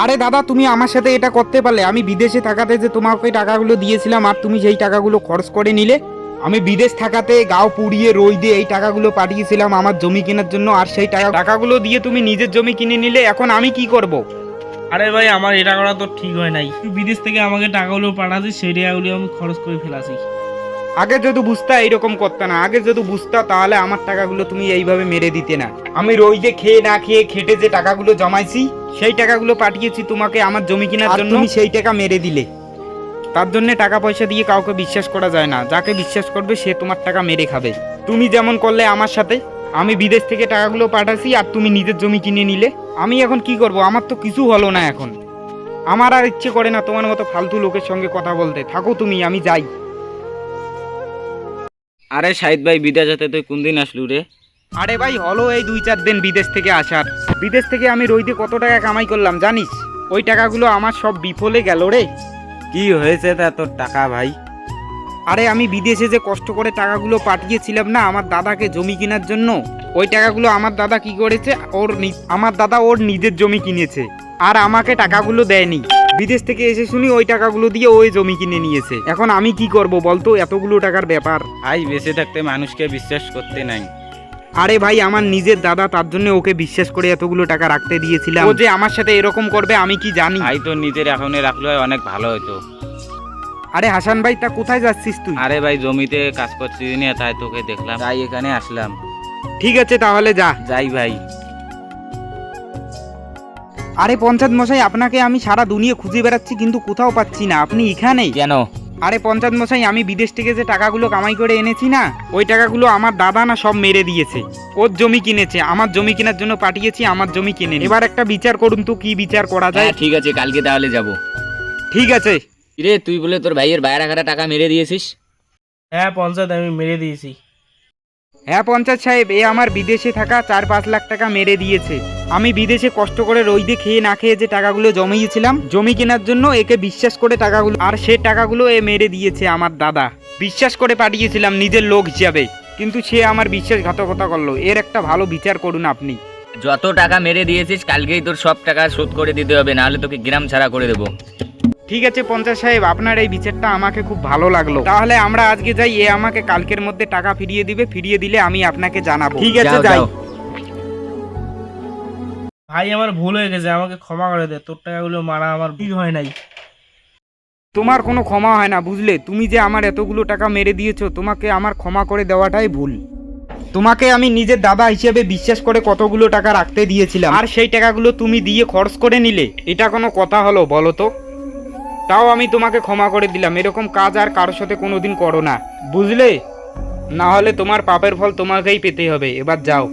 আরে দাদা, তুমি আমার সাথে এটা করতে পারলে? আমি বিদেশে থাকাতে যে তোমাকে টাকাগুলো দিয়েছিলাম আর তুমি সেই টাকাগুলো খরচ করে নিলে। আমি বিদেশ থাকাতে গাও পুড়িয়ে রই দিয়ে এই টাকাগুলো পাঠিয়েছিলাম আমার জমি কেনার জন্য, আর সেই টাকাগুলো দিয়ে তুমি নিজের জমি কিনে নিলে। এখন আমি কি করব? আরে ভাই, আমার এটা করা তো ঠিক হয় নাই। তুই বিদেশ থেকে আমাকে টাকাগুলো পাঠাচ্ছিস, সেই টাকাগুলো আমি খরচ করে ফেলাছি। আগে যদি বুঝতা এইরকম করতে না, আগে যদি বুঝতা তাহলে আমার টাকাগুলো তুমি এইভাবে মেরে দিতে না। আমি রই যে খেয়ে না খেয়ে খেটে যে টাকাগুলো জমাইছি সেই টাকাগুলো পাঠিয়েছি তোমাকে আমার জমি কেনার জন্য, তুমি সেই টাকা মেরে দিলে। তার জন্য টাকা পয়সা দিয়ে কাউকে বিশ্বাস করা যায় না। যাকে বিশ্বাস করবে সে তোমার টাকা মেরে খাবে। তুমি যেমন করলে আমার সাথে। আমি বিদেশ থেকে টাকাগুলো পাঠাচ্ছি আর তুমি নিজের জমি কিনে নিলে। আমি এখন কি করব? আমার তো কিছু হলো না এখন। আমার আর ইচ্ছে করে না তোমার মতো ফালতু লোকের সঙ্গে কথা বলতে। থাকো তুমি, আমি যাই। আরে শাহিদ ভাই, বিদেশ যেতে তুই কোন দিন আসলু রে? আরে ভাই, হলো এই 2-4 দিন বিদেশ থেকে আসার। বিদেশ থেকে আমি রইতে কত টাকা কামাই করলাম জানিস? ওই টাকাগুলো আমার সব বিফলে গেল রে। কি হয়েছে তা তোর টাকা ভাই? আরে আমি বিদেশে যে কষ্ট করে টাকাগুলো পাঠিয়েছিলাম না আমার দাদাকে জমি কেনার জন্য, ওই টাকাগুলো আমার দাদা কি করেছে, আমার দাদা ওর নিজের জমি কিনেছে আর আমাকে টাকাগুলো দেয়নি। বিদেশ থেকে এসে শুনি ওই টাকাগুলো দিয়ে ওই জমি কিনে নিয়েছে। এখন আমি কি করব বলতো? এতগুলো টাকার ব্যাপার। ভাই, বেঁচে থাকতে মানুষকে বিশ্বাস করতে নাই। আরে ভাই, আমার নিজের দাদা, তার জন্য ওকে বিশ্বাস করে এতগুলো টাকা রাখতে দিয়েছিলাম। ও যে আমার সাথে এরকম করবে আমি কি জানি? ভাই, তোর নিজের এখনই রাখলে হয় অনেক ভালো হতো। আরে হাসান ভাই, তা কোথায় যাচ্ছিস তুই? আরে ভাই, জমিতে কাজ করছিস না, তাই তোকে দেখলাম, তাই এখানে আসলাম। ঠিক আছে তাহলে যা। যাই ভাই। আরে পঞ্চায়েত মশাই, আপনাকে আমি সারা দুনিয়া খুঁজে বেড়াচ্ছি কিন্তু কোথাও পাচ্ছি না। আপনি এখানে কেন? আরে পঞ্চায়েত মশাই, আমি বিদেশ থেকে যে টাকাগুলো কামাই করে এনেছি না, ওই টাকাগুলো আমার দাদা না সব মেরে দিয়েছে। ওর জমি কিনেছে, আমার জমি কেনার জন্য পাঠিয়েছি, আমার জমি কিনে। এবার একটা বিচার করুন তো, কি বিচার করা যায়? ঠিক আছে, কালকে তাহলে যাব। ঠিক আছে। রে, তুই বলে তোর ভাইয়ের বাইরে রাখাটা টাকা মেরে দিয়েছিস? হ্যাঁ পঞ্চায়েত, আমি মেরে দিয়েছি। হ্যাঁ পঞ্চায়েত সাহেব, এ আমার বিদেশে থাকা 4-5 লাখ টাকা মেরে দিয়েছে। আমি বিদেশে কষ্ট করে রইদে খেয়ে না খেয়ে যে টাকাগুলো জমিয়েছিলাম জমি কেনার জন্য, একে বিশ্বাস করে টাকাগুলো, আর সে টাকাগুলো এ মেরে দিয়েছে আমার দাদা। বিশ্বাস করে পাঠিয়েছিলাম নিজের লোক হিসাবে, কিন্তু সে আমার বিশ্বাসঘাতকতা করলো। এর একটা ভালো বিচার করুন আপনি। যত টাকা মেরে দিয়েছিস কালকেই তোর সব টাকা শোধ করে দিতে হবে, নাহলে তোকে গ্রাম ছাড়া করে দেবো। ঠিক আছে পঞ্চায়েত সাহেব, আপনার এই বিচারটা আমাকে খুব ভালো লাগলো। তাহলে আমরা আজকে যাই, এ আমাকে কালকের মধ্যে টাকা ফিরিয়ে দিবে। ফিরিয়ে দিলে আমি আপনাকে জানাবো। ঠিক আছে, যাই। ভাই, আমার ভুল হয়ে গেছে, আমাকে ক্ষমা করে দে। তোর টাকাগুলো মারা আমার ঠিক হয় নাই। তোমার কোনো ক্ষমা হয় না, বুঝলে? তুমি যে আমার এতগুলো টাকা মেরে দিয়েছো, তোমাকে আমার ক্ষমা করে দেওয়াটাই ভুল। তোমাকে আমি নিজের দাদা হিসেবে বিশ্বাস করে কতগুলো টাকা রাখতে দিয়েছিলাম, আর সেই টাকাগুলো তুমি দিয়ে খরচ করে নিলে। এটা কোনো কথা হলো বলো তো? তাও আমি তোমাকে ক্ষমা করে দিলাম। এরকম কাজ আর কারোর সাথে কোনোদিন করো না, বুঝলে? না হলে তোমার পাপের ফল তোমাকেই পেতে হবে। এবার যাও।